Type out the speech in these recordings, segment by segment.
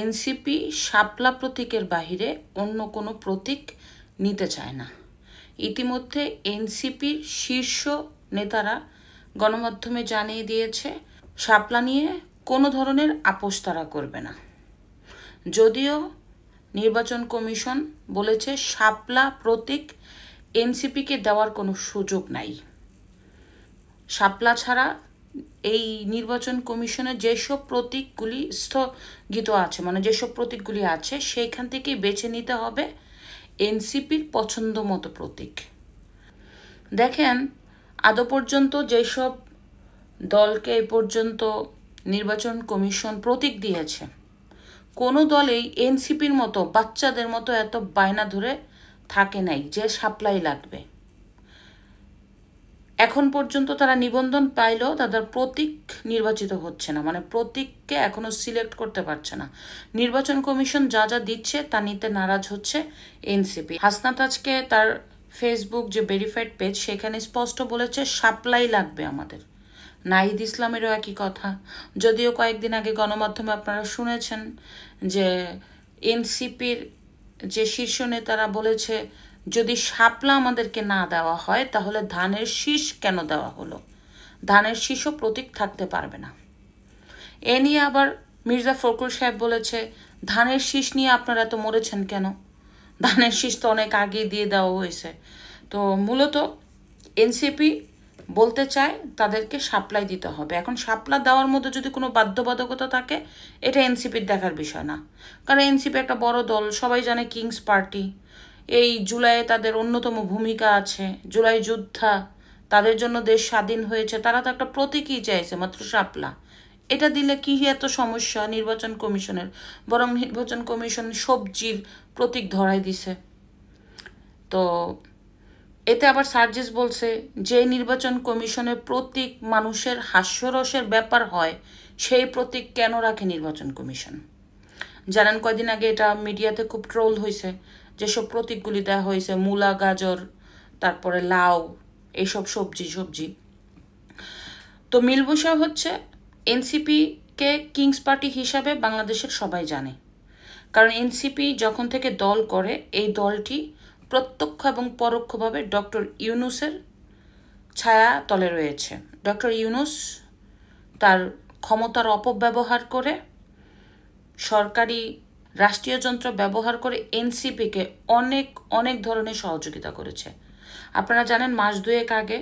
NCP শাপলা প্রতীকের বাহিরে অন্য কোনো প্রতীক নিতে চায় না। ইতিমধ্যে এনসিপির শীর্ষ নেতারা গণমাধ্যমে জানিয়ে দিয়েছে শাপলা নিয়ে কোনো ধরনের আপোষ তারা করবে না। যদিও নির্বাচন কমিশন বলেছে শাপলা প্রতীক এনসিপিকে দেওয়ার কোনো সুযোগ নাই। শাপলা ছাড়া এই নির্বাচন কমিশনের যেসব প্রতীকগুলি স্থগিত আছে, মানে যেসব প্রতীকগুলি আছে সেইখান থেকেই বেছে নিতে হবে এনসিপির পছন্দ মতো প্রতীক। দেখেন, আদৌ পর্যন্ত যেসব দলকে এই পর্যন্ত নির্বাচন কমিশন প্রতীক দিয়েছে, কোনো দলেই এনসিপির মতো বাচ্চাদের মতো এত বায়না ধরে থাকে নাই যে শাপলাই লাগবে। এখন পর্যন্ত তারা নিবন্ধন পাইলেও তাদের প্রতীক নির্বাচিত হচ্ছে না, মানে প্রতীককে এখনো সিলেক্ট করতে পারছে না। নির্বাচন কমিশন যা যা দিচ্ছে তা নিতে নারাজ হচ্ছে এনসিপি। হাসনাত আজকে তার ফেসবুক যে ভেরিফাইড পেজ সেখানে স্পষ্ট বলেছে শাপলাই লাগবে আমাদের। নাহিদ ইসলামেরও একই কথা। যদিও কয়েকদিন আগে গণমাধ্যমে আপনারা শুনেছেন যে এনসিপির যে শীর্ষ নেতারা বলেছে যদি শাপলা আমাদেরকে না দেওয়া হয় তাহলে ধানের শীষ কেন দেওয়া হলো, ধানের শীষও প্রতীক থাকতে পারবে না। এ নিয়ে আবার মির্জা ফখরুল সাহেব বলেছে ধানের শীষ নিয়ে আপনারা এত মরেছেন কেন, ধানের শীষ তো অনেক আগে দিয়ে দেওয়া হয়েছে। তো মূলত এনসিপি বলতে চায় তাদেরকে শাপলাই দিতে হবে। এখন শাপলা দেওয়ার মধ্যে যদি কোনো বাধ্যবাধকতা থাকে এটা এনসিপির দেখার বিষয় না, কারণ এনসিপি একটা বড় দল, সবাই জানে কিংস পার্টি। এই জুলাইয়ে তাদের অন্যতম ভূমিকা আছে, জুলাই যোদ্ধা, তাদের জন্য দেশ স্বাধীন হয়েছে, তারা তো একটা প্রতীকই চাইছে, মাত্র শাপলা। এটা দিলে কি এত সমস্যা নির্বাচন কমিশনের, বরং নির্বাচন কমিশন সবজির প্রতীক ধরাই দিছে। তো এতে আবার সার্জিস বলছে যে নির্বাচন কমিশনের প্রতীক মানুষের হাস্যরসের ব্যাপার হয় সেই প্রতীক কেন রাখে নির্বাচন কমিশন। জানেন কয়দিন আগে এটা মিডিয়াতে খুব ট্রোল হয়েছে, যেসব প্রতীকগুলি দেওয়া হয়েছে মূলা, গাজর, তারপরে লাউ, এইসব সবজি। তো মিল বিষয় হচ্ছে এনসিপিকে কিংস পার্টি হিসাবে বাংলাদেশের সবাই জানে, কারণ এনসিপি যখন থেকে দল করে এই দলটি প্রত্যক্ষ এবং পরোক্ষভাবে ডক্টর ইউনূসের ছায়া তলে রয়েছে। ডক্টর ইউনূস তার ক্ষমতার অপব্যবহার করে, সরকারি রাষ্ট্রীয় যন্ত্র ব্যবহার করে এনসিপিকে অনেক ধরনের সহযোগিতা করেছে। আপনারা জানেন মাস দুয়েক আগে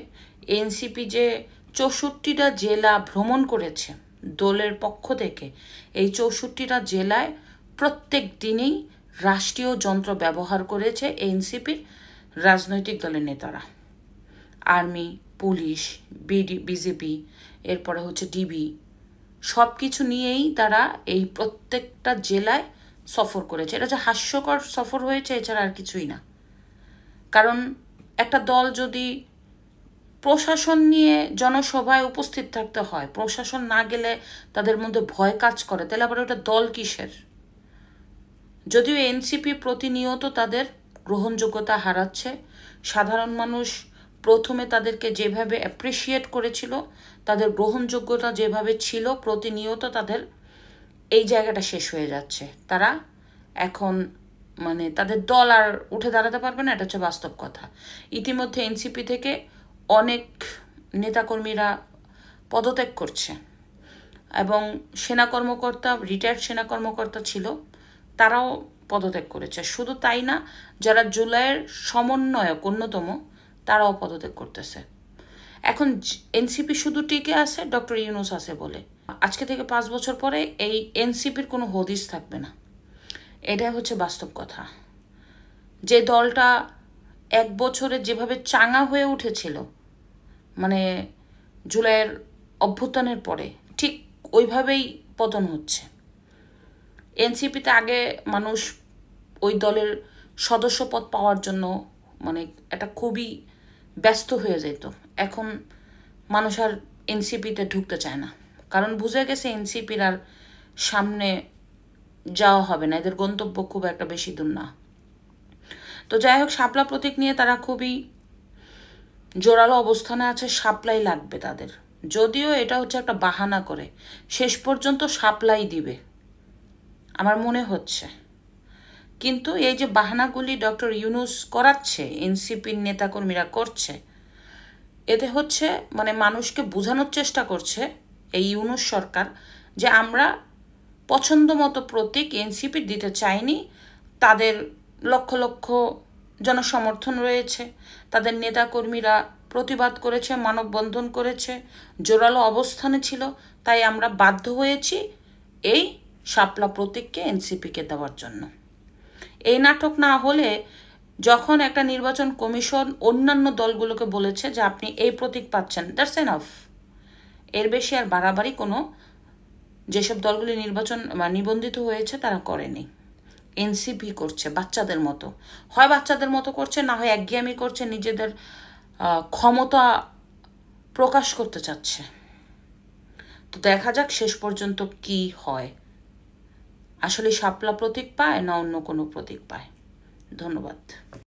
এনসিপি যে 64টা জেলা ভ্রমণ করেছে দলের পক্ষ থেকে, এই 64টা জেলায় প্রত্যেক দিনেই রাষ্ট্রীয় যন্ত্র ব্যবহার করেছে এনসিপির রাজনৈতিক দলের নেতারা। আর্মি, পুলিশ, বিজেপি, এরপরে হচ্ছে ডিবি, সব কিছু নিয়েই তারা এই প্রত্যেকটা জেলায় সফর করেছে। এটা যে হাস্যকর সফর হয়েছে এছাড়া আর কিছুই না। কারণ একটা দল যদি প্রশাসন নিয়ে জনসভায় উপস্থিত থাকতে হয়, প্রশাসন না গেলে তাদের মধ্যে ভয় কাজ করে, তাহলে আবার ওটা দল কিসের? যদিও এনসিপি প্রতিনিয়ত তাদের গ্রহণযোগ্যতা হারাচ্ছে, সাধারণ মানুষ প্রথমে তাদেরকে যেভাবে অ্যাপ্রিসিয়েট করেছিল, তাদের গ্রহণযোগ্যতা যেভাবে ছিল, প্রতিনিয়ত তাদের এই জায়গাটা শেষ হয়ে যাচ্ছে। তারা এখন মানে তাদের দল আর উঠে দাঁড়াতে পারবে না, এটা হচ্ছে বাস্তব কথা। ইতিমধ্যে এনসিপি থেকে অনেক নেতাকর্মীরা পদত্যাগ করছে এবং সেনা কর্মকর্তা, রিটায়ার্ড সেনা কর্মকর্তা ছিল, তারাও পদত্যাগ করেছে। শুধু তাই না, যারা জুলাইয়ের সমন্বয়ক অন্যতম তারাও পদত্যাগ করতেছে। এখন এনসিপি শুধু টিকে আছে ডক্টর ইউনূস আছে বলে। আজকে থেকে 5 বছর পরে এই এনসিপির কোনো হদিস থাকবে না, এটাই হচ্ছে বাস্তব কথা। যে দলটা 1 বছরে যেভাবে চাঙা হয়ে উঠেছিল, মানে জুলাইয়ের অভ্যুত্থানের পরে, ঠিক ওইভাবেই পতন হচ্ছে। এনসিপিতে আগে মানুষ ওই দলের সদস্যপদ পাওয়ার জন্য মানে এটা খুবই ব্যস্ত হয়ে যেত, এখন মানুষ আর এনসিপিতে ঢুকতে চায় না, কারণ বুঝে গেছে এনসিপির আর সামনে যাওয়া হবে না, এদের গন্তব্য খুব একটা বেশি দূর না। তো যাই হোক, শাপলা প্রতীক নিয়ে তারা খুবই জোরালো অবস্থানে আছে, শাপলাই লাগবে তাদের। যদিও এটা হচ্ছে একটা বাহানা করে, শেষ পর্যন্ত শাপলাই দিবে, আমার মনে হচ্ছে। কিন্তু এই যে বাহানাগুলি ডক্টর ইউনূস করাচ্ছে, এনসিপির নেতাকর্মীরা করছে, এতে হচ্ছে মানে মানুষকে বোঝানোর চেষ্টা করছে এই ইউনূস সরকার যে আমরা পছন্দ মতো প্রতীক এনসিপি দিতে চাইনি। তাদের লক্ষ লক্ষ জনসমর্থন রয়েছে, তাদের নেতাকর্মীরা প্রতিবাদ করেছে, মানববন্ধন করেছে, জোরালো অবস্থানে ছিল, তাই আমরা বাধ্য হয়েছি এই শাপলা প্রতীককে এনসিপিকে দেওয়ার জন্য। এই নাটক না হলে যখন একটা নির্বাচন কমিশন অন্যান্য দলগুলোকে বলেছে যে আপনি এই প্রতীক পাচ্ছেন, দ্যাটস এনাফ। এর বেশি আর বাড়াবাড়ি কোনো যেসব দলগুলি নিবন্ধিত হয়েছে তারা করেনি। এনসিপি করছে বাচ্চাদের মতো, হয় বাচ্চাদের মতো করছে, না হয় একঘেয়েমি করছে, নিজেদের ক্ষমতা প্রকাশ করতে চাচ্ছে। তো দেখা যাক শেষ পর্যন্ত কি হয়, আসলে শাপলা প্রতীক পায় না অন্য কোনো প্রতীক পায়। ধন্যবাদ।